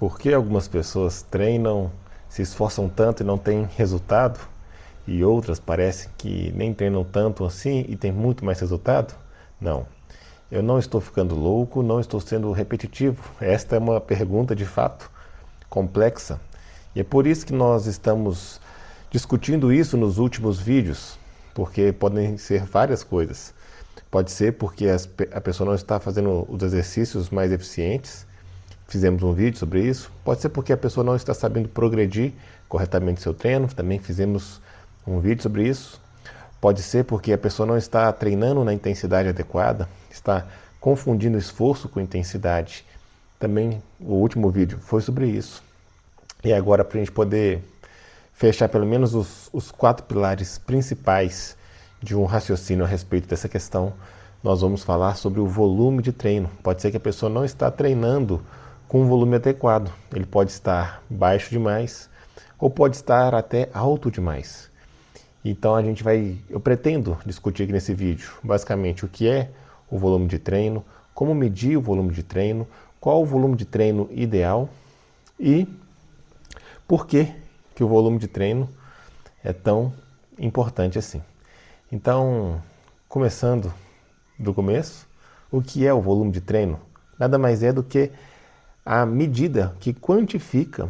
Por que algumas pessoas treinam, se esforçam tanto e não têm resultado, e outras parecem que nem treinam tanto assim e têm muito mais resultado? Não. Eu não estou ficando louco, não estou sendo repetitivo. Esta é uma pergunta de fato complexa. E é por isso que nós estamos discutindo isso nos últimos vídeos, porque podem ser várias coisas. Pode ser porque a pessoa não está fazendo os exercícios mais eficientes. Fizemos um vídeo sobre isso. Pode ser porque a pessoa não está sabendo progredir corretamente seu treino. Também fizemos um vídeo sobre isso. Pode ser porque a pessoa não está treinando na intensidade adequada, está confundindo esforço com intensidade. Também o último vídeo foi sobre isso. E agora, para a gente poder fechar pelo menos os 4 pilares principais de um raciocínio a respeito dessa questão, nós vamos falar sobre o volume de treino. Pode ser que a pessoa não está treinando com um volume adequado. Ele pode estar baixo demais ou pode estar até alto demais. Então eu pretendo discutir aqui nesse vídeo basicamente o que é o volume de treino, como medir o volume de treino, qual o volume de treino ideal e por que o volume de treino é tão importante assim. Então, começando do começo, o que é o volume de treino? Nada mais é do que a medida que quantifica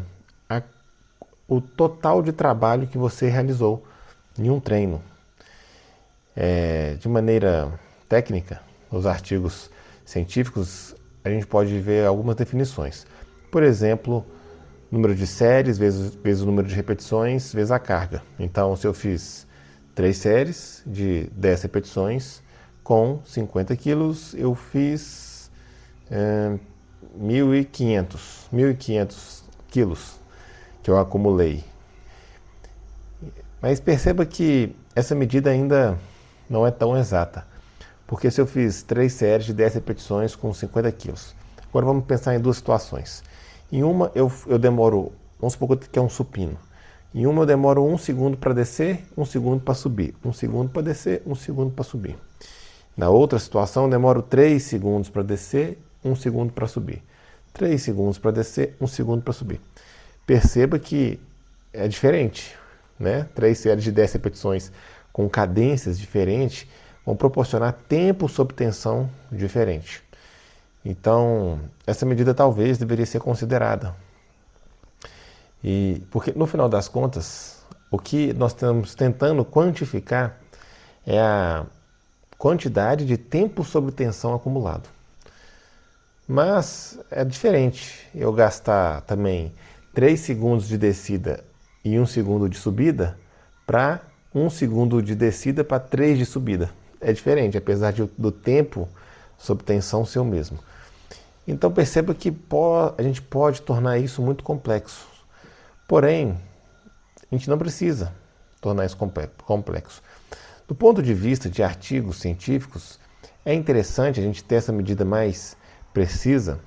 o total de trabalho que você realizou em um treino. De maneira técnica, nos artigos científicos, a gente pode ver algumas definições. Por exemplo, número de séries vezes o número de repetições vezes a carga. Então, se eu fiz 3 séries de 10 repetições com 50 quilos, eu fiz 1.500 quilos que eu acumulei. Mas perceba que essa medida ainda não é tão exata, porque se eu fiz 3 séries de 10 repetições com 50 quilos, agora vamos pensar em 2 situações. Em uma eu demoro, vamos supor que é um supino. Em uma eu demoro 1 segundo para descer, 1 segundo para subir. 1 segundo para descer, 1 segundo para subir. Na outra situação eu demoro 3 segundos para descer, 1 segundo para subir. 3 segundos para descer, 1 segundo para subir. Perceba que é diferente, né? 3 séries de 10 repetições com cadências diferentes vão proporcionar tempo sob tensão diferente. Então, essa medida talvez deveria ser considerada. Porque no final das contas, o que nós estamos tentando quantificar é a quantidade de tempo sob tensão acumulado. Mas é diferente eu gastar também 3 segundos de descida e 1 segundo de subida para 1 segundo de descida para 3 de subida. É diferente, apesar do tempo sob tensão ser o mesmo. Então perceba que a gente pode tornar isso muito complexo. Porém, a gente não precisa tornar isso complexo. Do ponto de vista de artigos científicos, é interessante a gente ter essa medida mais precisa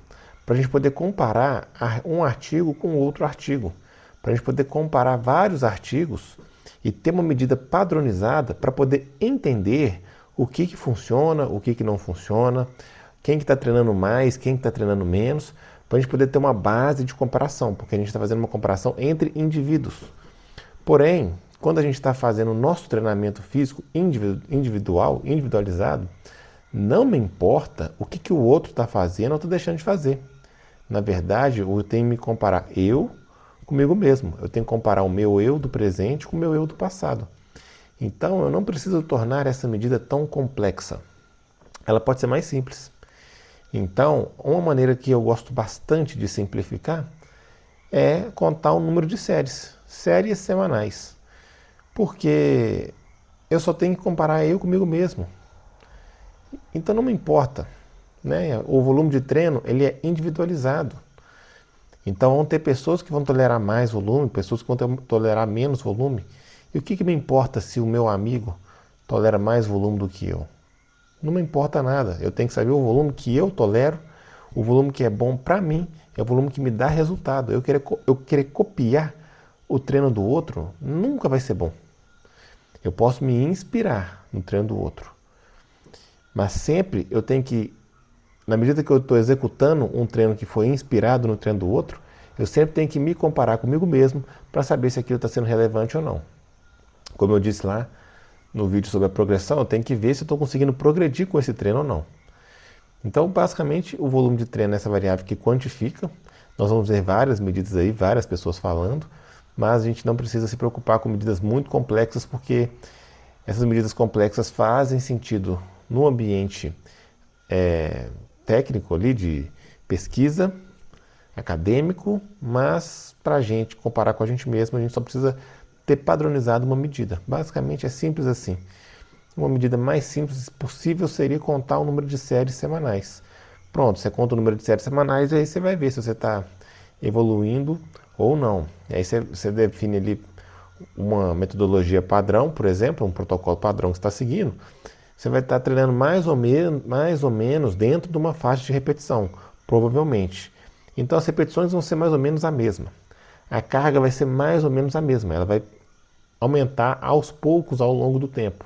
para a gente poder comparar um artigo com outro artigo, para a gente poder comparar vários artigos e ter uma medida padronizada para poder entender o que funciona, o que não funciona, quem que está treinando mais, quem que está treinando menos, para a gente poder ter uma base de comparação, porque a gente está fazendo uma comparação entre indivíduos. Porém, quando a gente está fazendo o nosso treinamento físico individualizado, não me importa o que o outro está fazendo ou está deixando de fazer. Na verdade, eu tenho que me comparar eu comigo mesmo. Eu tenho que comparar o meu eu do presente com o meu eu do passado. Então, eu não preciso tornar essa medida tão complexa. Ela pode ser mais simples. Então, uma maneira que eu gosto bastante de simplificar é contar o número de séries semanais. Porque eu só tenho que comparar eu comigo mesmo. Então não me importa, né? O volume de treino ele é individualizado. Então vão ter pessoas que vão tolerar mais volume, pessoas que vão tolerar menos volume. E o que me importa se o meu amigo tolera mais volume do que eu? Não me importa nada. Eu tenho que saber o volume que eu tolero, o volume que é bom para mim, é o volume que me dá resultado. Eu querer copiar o treino do outro nunca vai ser bom. Eu posso me inspirar no treino do outro. Mas sempre eu tenho que, na medida que eu estou executando um treino que foi inspirado no treino do outro, Eu sempre tenho que me comparar comigo mesmo para saber se aquilo está sendo relevante ou não. Como eu disse lá no vídeo sobre a progressão, eu tenho que ver se eu estou conseguindo progredir com esse treino ou não. Então, basicamente, o volume de treino é essa variável que quantifica. Nós vamos ver várias medidas aí, várias pessoas falando, mas a gente não precisa se preocupar com medidas muito complexas, porque essas medidas complexas fazem sentido no ambiente técnico ali, de pesquisa, acadêmico, mas para a gente comparar com a gente mesmo, a gente só precisa ter padronizado uma medida. Basicamente é simples assim. Uma medida mais simples possível seria contar o número de séries semanais. Pronto, você conta o número de séries semanais e aí você vai ver se você está evoluindo ou não. E aí você define ali uma metodologia padrão, por exemplo, um protocolo padrão que você está seguindo. Você vai estar treinando mais ou menos dentro de uma faixa de repetição, provavelmente. Então as repetições vão ser mais ou menos a mesma. A carga vai ser mais ou menos a mesma. Ela vai aumentar aos poucos ao longo do tempo.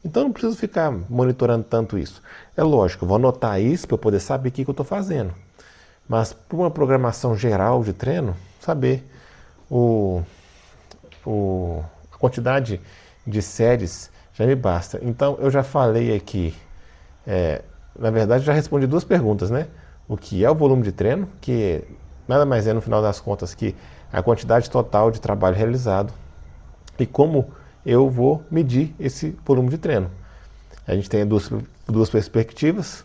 Então não preciso ficar monitorando tanto isso. É lógico, eu vou anotar isso para eu poder saber o que eu estou fazendo. Mas para uma programação geral de treino, saber a quantidade de séries já me basta. Então eu já falei aqui, na verdade já respondi duas perguntas, né? O que é o volume de treino, que nada mais é no final das contas que a quantidade total de trabalho realizado, e como eu vou medir esse volume de treino. A gente tem duas perspectivas,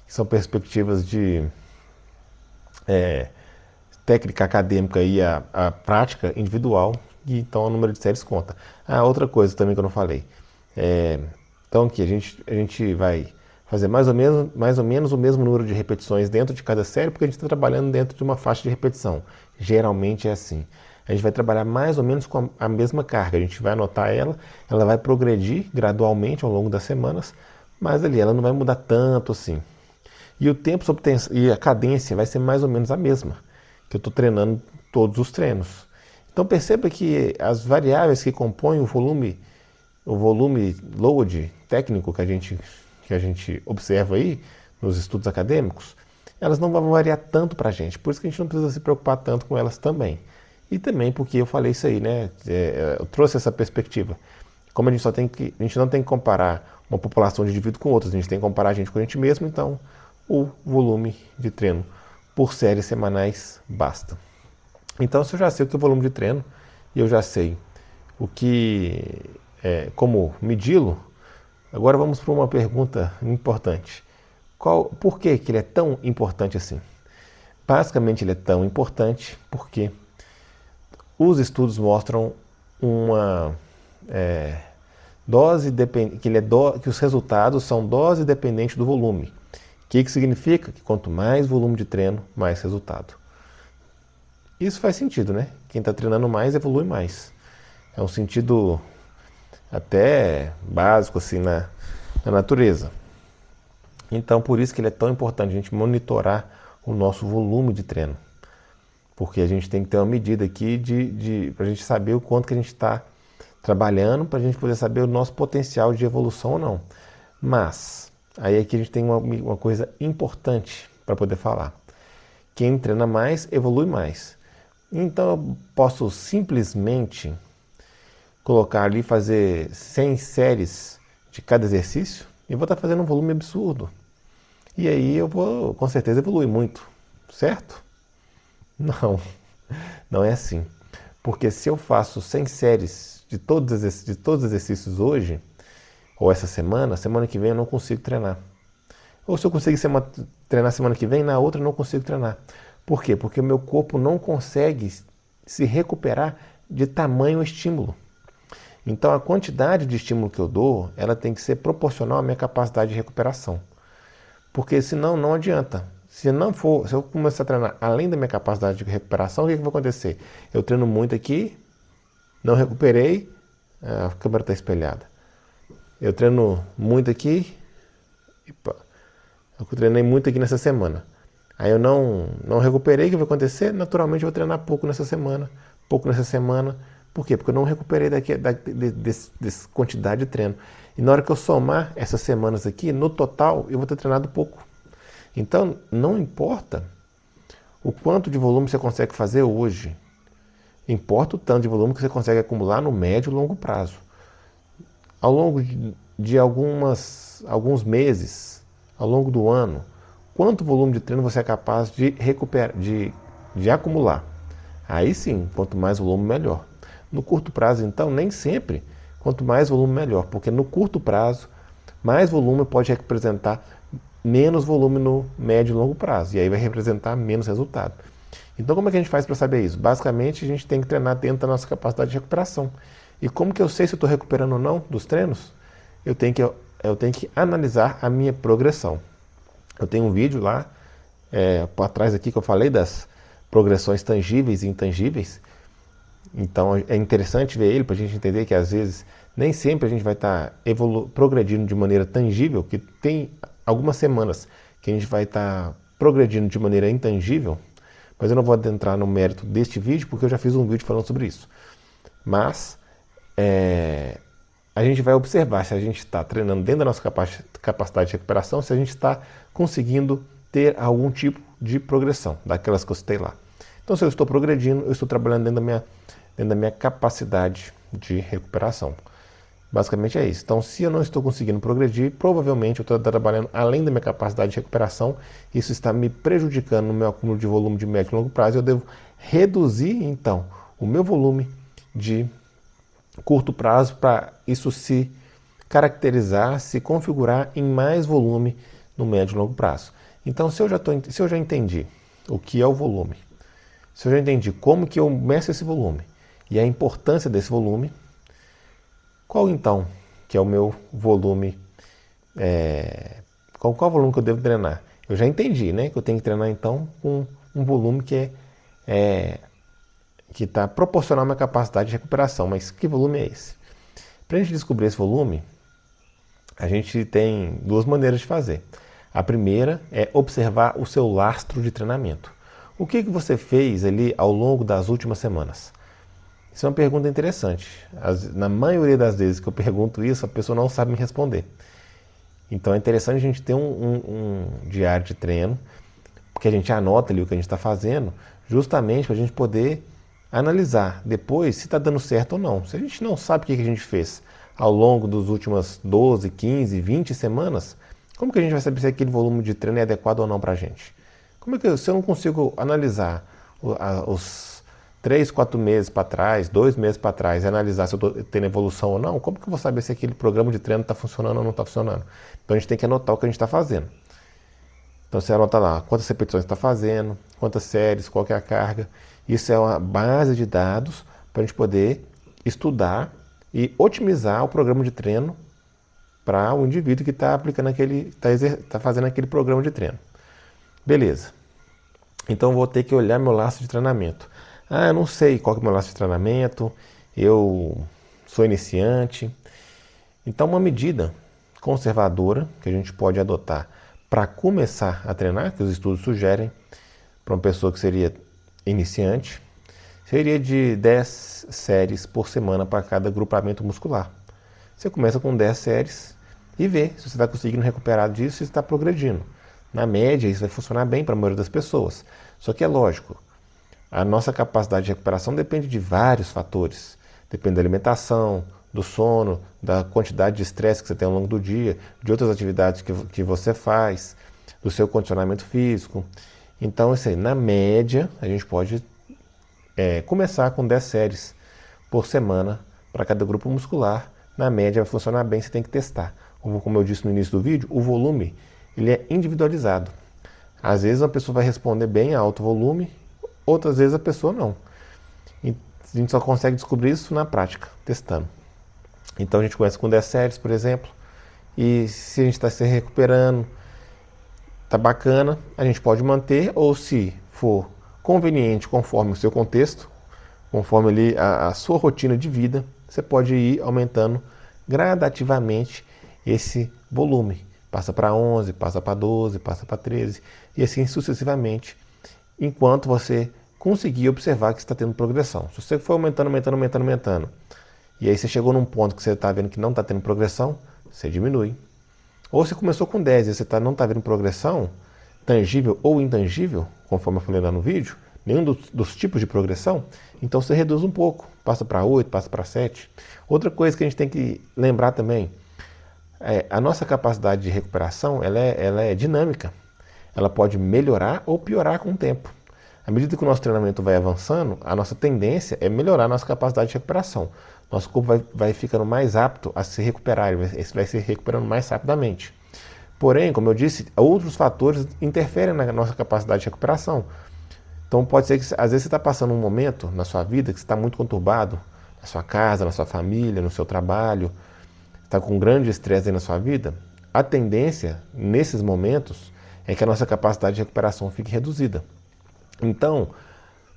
que são perspectivas de técnica acadêmica e a prática individual, e então o número de séries conta. Outra coisa também que eu não falei. Então aqui a gente vai fazer mais ou menos o mesmo número de repetições dentro de cada série, porque a gente está trabalhando dentro de uma faixa de repetição. Geralmente é assim. A gente vai trabalhar mais ou menos com a mesma carga, a gente vai anotar ela vai progredir gradualmente ao longo das semanas, mas ali ela não vai mudar tanto assim. E o tempo e a cadência vai ser mais ou menos a mesma, que eu estou treinando todos os treinos. Então perceba que as variáveis que compõem o volume load técnico que a gente observa aí nos estudos acadêmicos, elas não vão variar tanto para a gente, por isso que a gente não precisa se preocupar tanto com elas também. E também porque eu falei isso aí, né? Eu trouxe essa perspectiva. Como a gente não tem que comparar uma população de indivíduo com outras, a gente tem que comparar a gente com a gente mesmo, então o volume de treino por séries semanais basta. Então, se eu já sei o que é o volume de treino e eu já sei como medi-lo, agora vamos para uma pergunta importante. Por que ele é tão importante assim? Basicamente ele é tão importante porque os estudos mostram uma que os resultados são dose dependente do volume. O que significa? Que quanto mais volume de treino, mais resultado. Isso faz sentido, né? Quem está treinando mais evolui mais. É um sentido até básico assim na natureza. Então por isso que ele é tão importante a gente monitorar o nosso volume de treino. Porque a gente tem que ter uma medida aqui para a gente saber o quanto que a gente está trabalhando, para a gente poder saber o nosso potencial de evolução ou não. Mas, aí aqui a gente tem uma coisa importante para poder falar. Quem treina mais, evolui mais. Então eu posso simplesmente colocar ali, fazer 100 séries de cada exercício e vou estar fazendo um volume absurdo. E aí eu vou, com certeza, evoluir muito, certo? Não é assim. Porque se eu faço 100 séries de todos os exercícios hoje, ou essa semana que vem eu não consigo treinar. Ou se eu conseguir treinar semana que vem, na outra eu não consigo treinar. Por quê? Porque o meu corpo não consegue se recuperar de tamanho estímulo. Então a quantidade de estímulo que eu dou, ela tem que ser proporcional à minha capacidade de recuperação. Porque senão não adianta. Se eu começar a treinar além da minha capacidade de recuperação, o que vai acontecer? Eu treino muito aqui, não recuperei, a câmera está espelhada. Eu treino muito aqui, eu treinei muito aqui nessa semana. Aí eu não recuperei, o que vai acontecer? Naturalmente eu vou treinar pouco nessa semana. Por quê? Porque eu não recuperei dessa quantidade de treino. E na hora que eu somar essas semanas aqui, no total, eu vou ter treinado pouco. Então, não importa o quanto de volume você consegue fazer hoje. Importa o tanto de volume que você consegue acumular no médio e longo prazo. Ao longo de alguns meses, ao longo do ano, quanto volume de treino você é capaz de recuperar, de acumular. Aí sim, quanto mais volume, melhor. No curto prazo, então, nem sempre, quanto mais volume, melhor, porque no curto prazo, mais volume pode representar menos volume no médio e longo prazo, e aí vai representar menos resultado. Então, como é que a gente faz para saber isso? Basicamente, a gente tem que treinar dentro da nossa capacidade de recuperação. E como que eu sei se eu estou recuperando ou não dos treinos? Eu tenho que analisar a minha progressão. Eu tenho um vídeo lá, por trás aqui, que eu falei das progressões tangíveis e intangíveis. Então é interessante ver ele para a gente entender que às vezes nem sempre a gente vai estar progredindo de maneira tangível, que tem algumas semanas que a gente vai estar progredindo de maneira intangível, mas eu não vou adentrar no mérito deste vídeo porque eu já fiz um vídeo falando sobre isso. Mas a gente vai observar se a gente está treinando dentro da nossa capacidade de recuperação, se a gente está conseguindo ter algum tipo de progressão, daquelas que eu citei lá. Então, se eu estou progredindo, eu estou trabalhando dentro da minha capacidade de recuperação. Basicamente é isso. Então, se eu não estou conseguindo progredir, provavelmente eu estou trabalhando além da minha capacidade de recuperação, isso está me prejudicando no meu acúmulo de volume de médio e longo prazo, eu devo reduzir, então, o meu volume de curto prazo para isso se caracterizar, se configurar em mais volume no médio e longo prazo. Então, se eu já entendi o que é o volume, se eu já entendi como que eu meço esse volume e a importância desse volume, qual então que é o meu volume, qual o volume que eu devo treinar? Eu já entendi, né, que eu tenho que treinar então com um volume que está proporcional à minha capacidade de recuperação. Mas que volume é esse? Para a gente descobrir esse volume, a gente tem duas maneiras de fazer. A primeira é observar o seu lastro de treinamento. O que você fez ali ao longo das últimas semanas? Isso é uma pergunta interessante. Na maioria das vezes que eu pergunto isso, a pessoa não sabe me responder. Então é interessante a gente ter um diário de treino, porque a gente anota ali o que a gente está fazendo, justamente para a gente poder analisar depois se está dando certo ou não. Se a gente não sabe o que a gente fez ao longo das últimas 12, 15, 20 semanas, como que a gente vai saber se aquele volume de treino é adequado ou não para a gente? Como é que se eu não consigo analisar os 3, 4 meses para trás, 2 meses para trás, e analisar se eu estou tendo evolução ou não, como que eu vou saber se aquele programa de treino está funcionando ou não está funcionando? Então a gente tem que anotar o que a gente está fazendo. Então você anota lá quantas repetições está fazendo, quantas séries, qual que é a carga. Isso é uma base de dados para a gente poder estudar e otimizar o programa de treino para o indivíduo que está aplicando está fazendo aquele programa de treino. Beleza. Então vou ter que olhar meu laço de treinamento. Ah, eu não sei qual que é o meu laço de treinamento, eu sou iniciante. Então uma medida conservadora que a gente pode adotar para começar a treinar, que os estudos sugerem, para uma pessoa que seria iniciante, seria de 10 séries por semana para cada grupamento muscular. Você começa com 10 séries e vê se você está conseguindo recuperar disso e está progredindo. Na média, isso vai funcionar bem para a maioria das pessoas. Só que é lógico, a nossa capacidade de recuperação depende de vários fatores. Depende da alimentação, do sono, da quantidade de estresse que você tem ao longo do dia, de outras atividades que você faz, do seu condicionamento físico. Então, isso aí, na média, a gente pode começar com 10 séries por semana para cada grupo muscular. Na média vai funcionar bem, você tem que testar. Como eu disse no início do vídeo, o volume ele é individualizado. Às vezes a pessoa vai responder bem a alto volume, outras vezes a pessoa não. E a gente só consegue descobrir isso na prática, testando. Então a gente começa com 10 séries, por exemplo, e se a gente está se recuperando, tá bacana, a gente pode manter, ou se for conveniente conforme o seu contexto, conforme ali a sua rotina de vida, você pode ir aumentando gradativamente esse volume. Passa para 11, passa para 12, passa para 13 e assim sucessivamente, enquanto você conseguir observar que está tendo progressão. Se você for aumentando, e aí você chegou num ponto que você está vendo que não está tendo progressão, você diminui. Ou você começou com 10 e você não está vendo progressão, tangível ou intangível, conforme eu falei lá no vídeo, nenhum dos tipos de progressão, então você reduz um pouco, passa para 8, passa para 7. Outra coisa que a gente tem que lembrar também, a nossa capacidade de recuperação ela é dinâmica. Ela pode melhorar ou piorar com o tempo. À medida que o nosso treinamento vai avançando, a nossa tendência é melhorar a nossa capacidade de recuperação. Nosso corpo vai ficando mais apto a se recuperar, ele vai se recuperando mais rapidamente. Porém, como eu disse, outros fatores interferem na nossa capacidade de recuperação. Então pode ser que às vezes você está passando um momento na sua vida que você está muito conturbado, na sua casa, na sua família, no seu trabalho, está com grande estresse aí na sua vida. A tendência, nesses momentos, é que a nossa capacidade de recuperação fique reduzida. Então,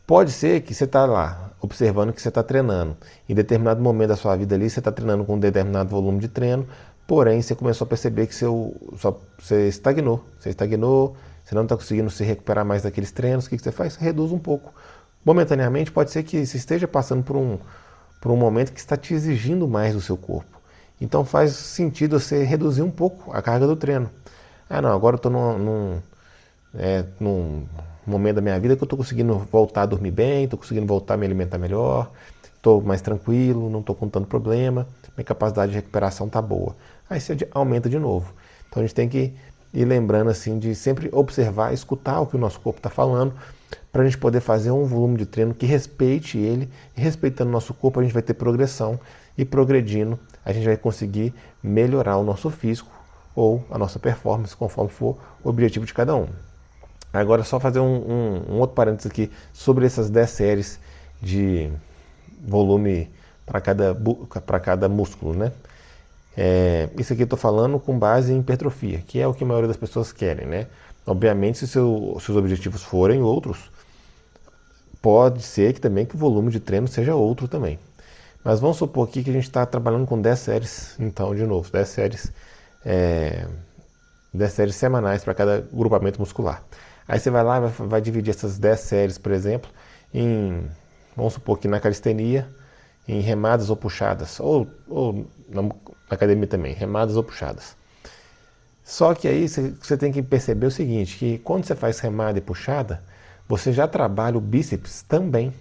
pode ser que você está lá, observando que você está treinando. Em determinado momento da sua vida ali, você está treinando com um determinado volume de treino, porém você começou a perceber que você estagnou. Você não está conseguindo se recuperar mais daqueles treinos. O que você faz? Você reduz um pouco. Momentaneamente, pode ser que você esteja passando por um momento que está te exigindo mais do seu corpo. Então faz sentido você reduzir um pouco a carga do treino. Ah não, agora eu estou num momento da minha vida que eu estou conseguindo voltar a dormir bem, estou conseguindo voltar a me alimentar melhor, estou mais tranquilo, não estou com tanto problema, minha capacidade de recuperação está boa. Aí você aumenta de novo. Então a gente tem que ir lembrando assim de sempre observar, escutar o que o nosso corpo está falando, para a gente poder fazer um volume de treino que respeite ele, e respeitando o nosso corpo a gente vai ter progressão, e progredindo a gente vai conseguir melhorar o nosso físico ou a nossa performance, conforme for o objetivo de cada um. Agora só fazer um outro parênteses aqui sobre essas 10 séries de volume para cada músculo, né? Isso aqui eu estou falando com base em hipertrofia, que é o que a maioria das pessoas querem, né? Obviamente, se os objetivos forem outros, pode ser que também que o volume de treino seja outro também. Mas vamos supor aqui que a gente está trabalhando com 10 séries, então, de novo, 10 séries semanais para cada grupamento muscular. Aí você vai lá e vai dividir essas 10 séries, por exemplo, vamos supor que na calistenia, em remadas ou puxadas, ou na academia também, remadas ou puxadas. Só que aí você tem que perceber o seguinte, que quando você faz remada e puxada, você já trabalha o bíceps também.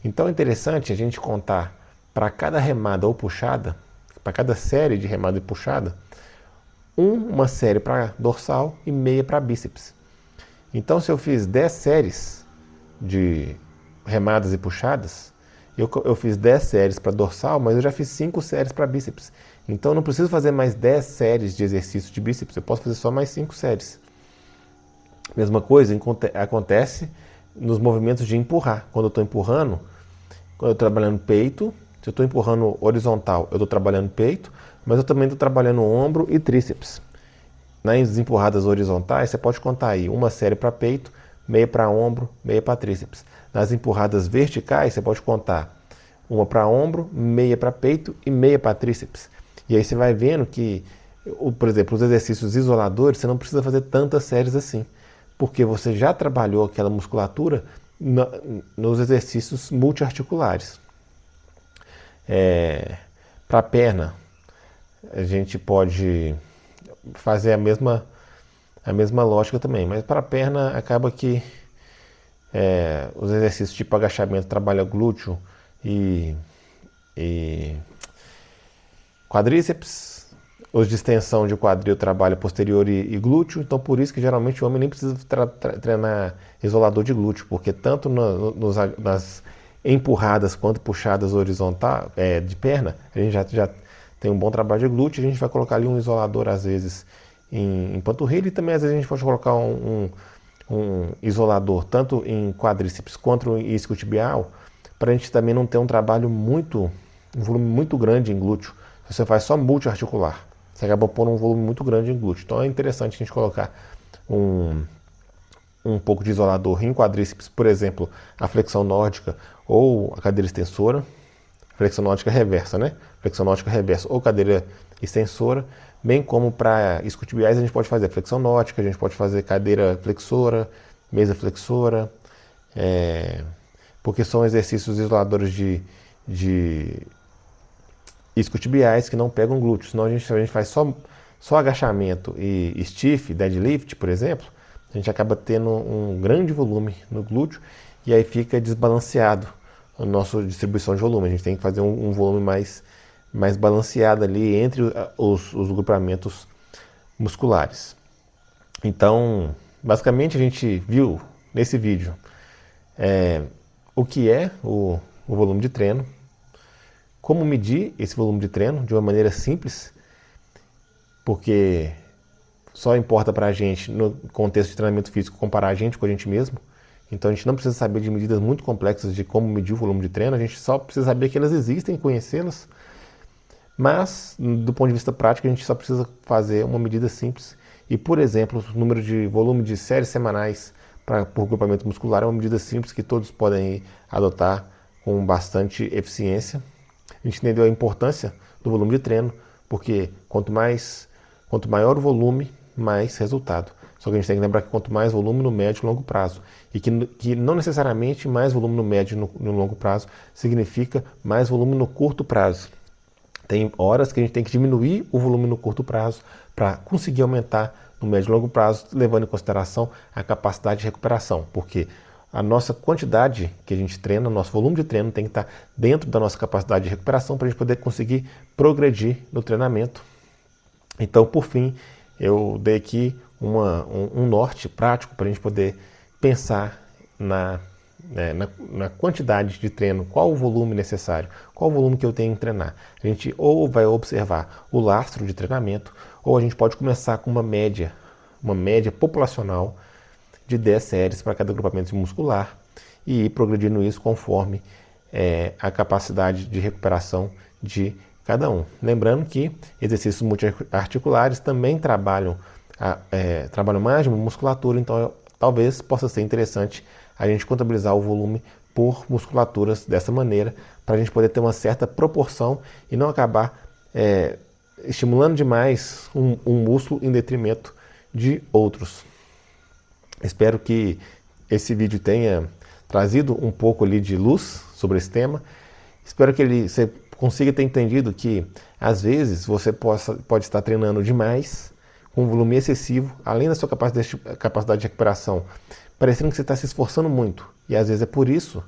Então é interessante a gente contar para cada remada ou puxada, para cada série de remada e puxada, uma série para dorsal e meia para bíceps. Então se eu fiz 10 séries de remadas e puxadas, eu fiz 10 séries para dorsal, mas eu já fiz 5 séries para bíceps. Então eu não preciso fazer mais 10 séries de exercícios de bíceps, eu posso fazer só mais 5 séries. Mesma coisa acontece nos movimentos de empurrar. Quando eu estou empurrando, quando eu estou trabalhando peito, se eu estou empurrando horizontal, eu estou trabalhando peito, mas eu também estou trabalhando ombro e tríceps. Nas empurradas horizontais, você pode contar aí uma série para peito, meia para ombro, meia para tríceps. Nas empurradas verticais, você pode contar uma para ombro, meia para peito e meia para tríceps. E aí você vai vendo que, por exemplo, os exercícios isoladores, você não precisa fazer tantas séries assim, porque você já trabalhou aquela musculatura nos exercícios multiarticulares. Para a perna, a gente pode fazer a mesma lógica também, mas para a perna acaba que os exercícios tipo agachamento trabalha glúteo e quadríceps, os de extensão de quadril trabalha posterior e glúteo, então por isso que geralmente o homem nem precisa treinar isolador de glúteo, porque tanto nas empurradas quanto puxadas horizontal de perna, a gente já tem um bom trabalho de glúteo, a gente vai colocar ali um isolador às vezes em panturrilha e também às vezes a gente pode colocar um isolador tanto em quadríceps quanto em isquiotibial, para a gente também não ter um volume muito grande em glúteo. Você faz só multiarticular, você acaba pondo um volume muito grande em glúteo. Então é interessante a gente colocar um pouco de isolador em quadríceps, por exemplo, a flexão nórdica ou a cadeira extensora, flexão nórdica reversa, né? Flexão nórdica reversa ou cadeira extensora, bem como para isquiotibiais a gente pode fazer flexão nórdica, a gente pode fazer cadeira flexora, mesa flexora, porque são exercícios isoladores de isquiotibiais que não pegam glúteos, senão a gente faz só agachamento e stiff, deadlift, por exemplo, a gente acaba tendo um grande volume no glúteo e aí fica desbalanceado a nossa distribuição de volume. A gente tem que fazer um volume mais balanceado ali entre os grupamentos musculares. Então, basicamente a gente viu nesse vídeo o que é o volume de treino, como medir esse volume de treino de uma maneira simples, porque só importa para a gente, no contexto de treinamento físico, comparar a gente com a gente mesmo. Então a gente não precisa saber de medidas muito complexas de como medir o volume de treino, a gente só precisa saber que elas existem, conhecê-las. Mas, do ponto de vista prático, a gente só precisa fazer uma medida simples. E, por exemplo, o número de volume de séries semanais por grupamento muscular é uma medida simples que todos podem adotar com bastante eficiência. A gente entendeu a importância do volume de treino, porque quanto maior o volume, mais resultado. Só que a gente tem que lembrar que quanto mais volume no médio e longo prazo. E que não necessariamente mais volume no médio e no longo prazo significa mais volume no curto prazo. Tem horas que a gente tem que diminuir o volume no curto prazo para conseguir aumentar no médio e longo prazo, levando em consideração a capacidade de recuperação. Porque a nossa quantidade que a gente treina, nosso volume de treino tem que estar dentro da nossa capacidade de recuperação para a gente poder conseguir progredir no treinamento. Então, por fim, eu dei aqui um norte prático para a gente poder pensar na quantidade de treino, qual o volume necessário, qual o volume que eu tenho que treinar. A gente ou vai observar o lastro de treinamento, ou a gente pode começar com uma média populacional de 10 séries para cada agrupamento muscular e ir progredindo isso conforme a capacidade de recuperação de cada um. Lembrando que exercícios multiarticulares também trabalham mais de musculatura, então talvez possa ser interessante a gente contabilizar o volume por musculaturas dessa maneira, para a gente poder ter uma certa proporção e não acabar estimulando demais um músculo em detrimento de outros. Espero que esse vídeo tenha trazido um pouco ali de luz sobre esse tema. Espero que você consiga ter entendido que, às vezes, você pode estar treinando demais, com um volume excessivo, além da sua capacidade de recuperação, parecendo que você está se esforçando muito. E, às vezes, é por isso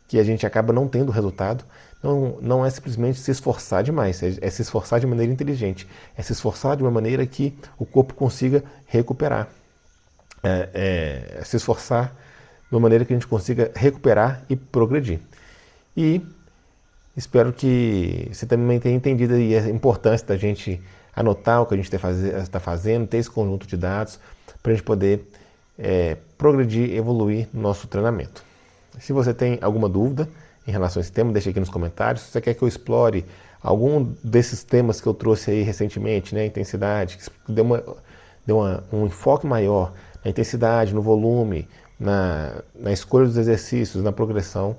que a gente acaba não tendo resultado. Não é simplesmente se esforçar demais, é se esforçar de maneira inteligente. É se esforçar de uma maneira que o corpo consiga recuperar. Se esforçar de uma maneira que a gente consiga recuperar e progredir. E espero que você também tenha entendido aí a importância da gente anotar o que a gente está fazendo, ter esse conjunto de dados para a gente poder progredir, evoluir no nosso treinamento. Se você tem alguma dúvida em relação a esse tema, deixa aqui nos comentários. Se você quer que eu explore algum desses temas que eu trouxe aí recentemente, né, intensidade, que deu um enfoque maior na intensidade, no volume, na escolha dos exercícios, na progressão,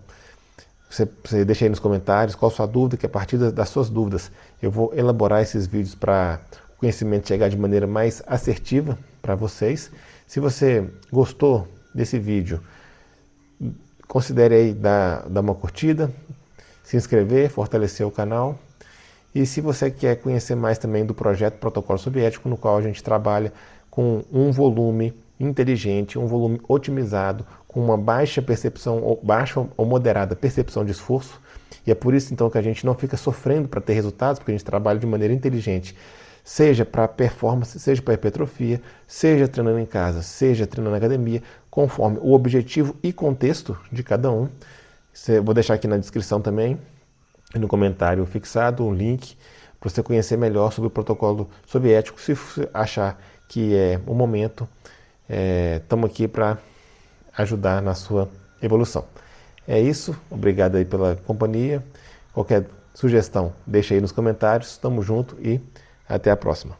você deixa aí nos comentários qual a sua dúvida, que a partir das suas dúvidas eu vou elaborar esses vídeos para o conhecimento chegar de maneira mais assertiva para vocês. Se você gostou desse vídeo, considere aí dar uma curtida, se inscrever, fortalecer o canal. E se você quer conhecer mais também do projeto Protocolo Soviético, no qual a gente trabalha com um volume inteligente, um volume otimizado, com uma baixa ou moderada percepção de esforço. E é por isso então que a gente não fica sofrendo para ter resultados, porque a gente trabalha de maneira inteligente, seja para performance, seja para hipertrofia, seja treinando em casa, seja treinando na academia, conforme o objetivo e contexto de cada um. Vou deixar aqui na descrição também, no comentário fixado, um link para você conhecer melhor sobre o protocolo soviético. Se você achar que é o momento, estamos aqui para ajudar na sua evolução. É isso, obrigado aí pela companhia. Qualquer sugestão, deixa aí nos comentários. Tamo junto e até a próxima.